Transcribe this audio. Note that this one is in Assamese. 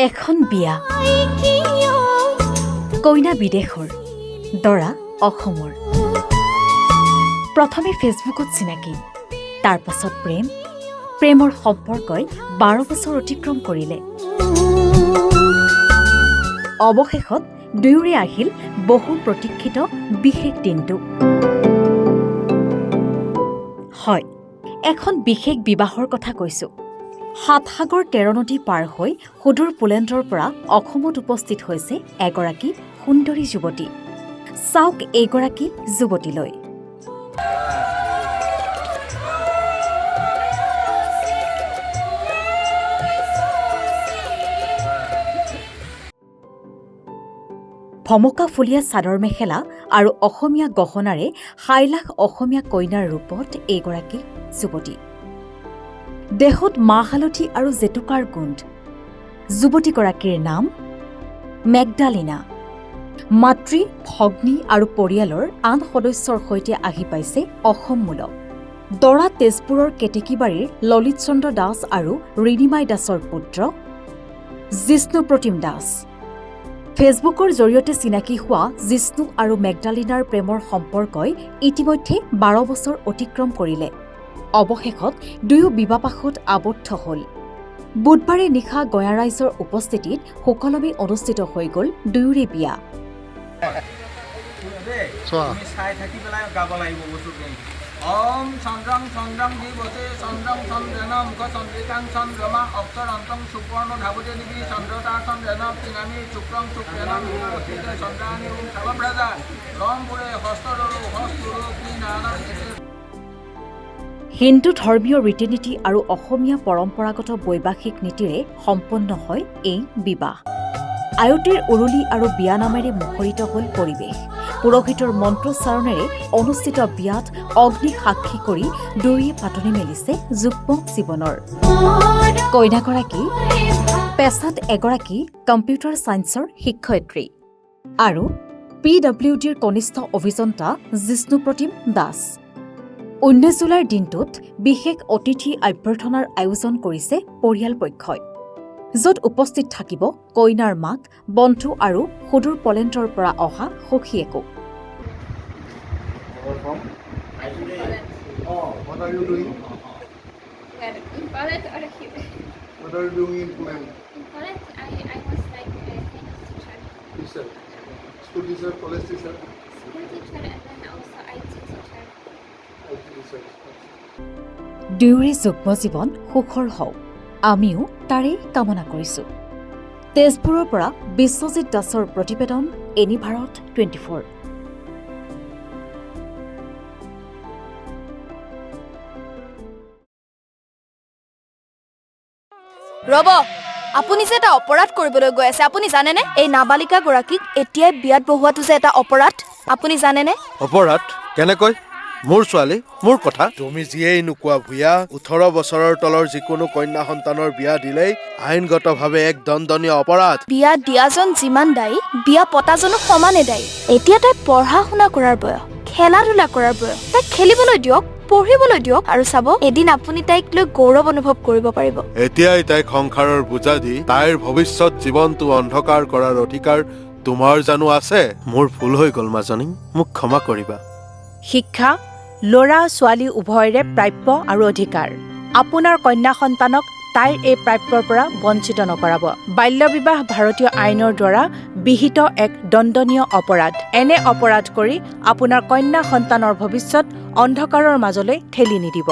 এখন বিয়া, কইনা বিদেশৰ, দৰা অসমৰ। প্ৰথমে ফেচবুকত চিনাকি, তাৰ পাছত প্ৰেমৰ সম্পৰ্কই 12 বছৰ অতিক্ৰম কৰিলে। অৱশেষত দুয়োৰে আহিল বহু প্ৰতীক্ষিত বিশেষ দিনটো। হয়, এখন বিশেষ বিবাহৰ কথা কৈছো। 7 সাগৰ 13 নদী পাৰ হৈ সুদূৰ পোলেণ্ডৰ পৰা অসমত উপস্থিত হৈছে এগৰাকী সুন্দৰী যুৱতী। চাওক এইগৰাকী যুৱতীলৈ। ভমকা ফুলীয়া চাদৰ মেখেলা আৰু অসমীয়া গহনাৰে 6 লাখ অসমীয়া কইনাৰ ৰূপত এইগৰাকী যুৱতী। দেহত মাহ হালধি আৰু জেতুকাৰ গোন্ধ। যুৱতীগৰাকীৰ নাম মেগডালিনা। মাতৃ, ভগ্নী আৰু পৰিয়ালৰ আন সদস্যৰ সৈতে আহি পাইছে অসমমূলক। দৰা তেজপুৰৰ কেতেকীবাৰীৰ ললিত চন্দ্ৰ দাস আৰু ৰিণিমাই দাসৰ পুত্ৰ জিষ্ণুপ্ৰতিম দাস। ফেচবুকৰ জৰিয়তে চিনাকি হোৱা জিষ্ণু আৰু মেগডালিনাৰ প্ৰেমৰ সম্পৰ্কই ইতিমধ্যে 12 বছৰ অতিক্ৰম কৰিলে। অৱশেষত দুয়ো বিবাহপাশত আবদ্ধ হ'ল। বুধবাৰে নিশা গঞা ৰাইজৰ উপস্থিতিত সুকলমে অনুষ্ঠিত হৈ গ'ল দুয়োৰে বিয়া। ওম চন্দ্ৰং চন্দ্ৰং দিবতে চন্দ্ৰং চন্দ্ৰেন মুখ চন্দ্ৰিকাং চন্দ্ৰমা অক্ষৰন্তং সুপৰ্ণ ধাৱতে দিবি চন্দ্ৰতা চন্দ্ৰেন পিঙামি শুক্ৰং শুক্ৰেন অতীতে চন্দ্ৰাণি ওম সৰ্বভ্ৰজা ৰংপুৰে হস্তদৰো হস্তুৰো কি নানা। হিন্দু ধৰ্মীয় ৰীতি নীতি আৰু অসমীয়া পৰম্পৰাগত বৈবাহিক নীতিৰে সম্পন্ন হয় এই বিবাহ। আয়তীৰ উৰুলি আৰু বিয়া নামেৰে মুখৰিত হ'ল পৰিৱেশ। পুৰোহিতৰ মন্ত্ৰোচ্চাৰণেৰে অনুষ্ঠিত বিয়াত অগ্নি সাক্ষী কৰি দুয়োৰে পাতনি মেলিছে যুগ্ম জীৱনৰ। কইনাগৰাকী পেছাত এগৰাকী কম্পিউটাৰ ছায়েন্সৰ শিক্ষয়িত্ৰী আৰু PWDৰ কনিষ্ঠ অভিযন্তা জিষ্ণুপ্ৰতিম দাস। 19 জুলাইৰ দিনটোত বিশেষ অতিথি অভ্যৰ্থনাৰ আয়োজন কৰিছে পৰিয়ালপক্ষই, য'ত উপস্থিত থাকিব কইনাৰ মাক, বন্ধু আৰু সুদূৰ পোলেণ্ডৰ পৰা অহা সখীয়েকো। দুয়োৰে যুগ্ম জীৱন সুখৰ হওক, আমিও তাৰেই কামনা কৰিছো। তেজপুৰৰ পৰা বিশ্বজিৎ দাসৰ প্ৰতিবেদন, এনি ভাৰত 24। ৰব, আপুনি যে এটা অপৰাধ কৰিবলৈ গৈ আছে, আপুনি জানেনে? এই নাবালিকা গৰাকীক এতিয়াই বিয়াত বহোৱাটো যে এটা অপৰাধ, আপুনি জানেনে? অপৰাধ? কেনেকৈ? মোৰ ছোৱালী, মোৰ কথা। তুমি যিয়েই নোকোৱা ভূঞা, 18 বছৰৰ তলৰ যিকোনো কন্যা সন্তানৰ বিয়া দিলেই আইনগতভাৱে এক দণ্ডনীয় অপৰাধ। বিয়া দিয়াজন যিমান দায়ী, বিয়া পতাজনো সমানে দায়ী। এতিয়া তাই পঢ়া শুনা কৰাৰ বয়স, খেলা ধূলা কৰাৰ বয়স। তাইক খেলিবলৈ দিয়ক, পঢ়িবলৈ দিয়ক, আৰু চাব এদিন আপুনি তাইক লৈ গৌৰৱ অনুভৱ কৰিব পাৰিব। এতিয়াই তাইক সংসাৰৰ বোজা দি তাইৰ ভৱিষ্যত জীৱনটো অন্ধকাৰ কৰাৰ অধিকাৰ তোমাৰ জানো আছে? মোৰ ভুল হৈ গ'ল মাজনী, মোক ক্ষমা কৰিবা। শিক্ষা ল'ৰা ছোৱালী উভয়ৰে প্ৰাপ্য আৰু অধিকাৰ। আপোনাৰ কন্যা সন্তানক তাইৰ এই প্ৰাপ্যৰ পৰা বঞ্চিত নকৰাব। বাল্য বিবাহ ভাৰতীয় আইনৰ দ্বাৰা বিহিত এক দণ্ডনীয় অপৰাধ। এনে অপৰাধ কৰি আপোনাৰ কন্যা সন্তানৰ ভৱিষ্যত অন্ধকাৰৰ মাজলৈ ঠেলি নিদিব।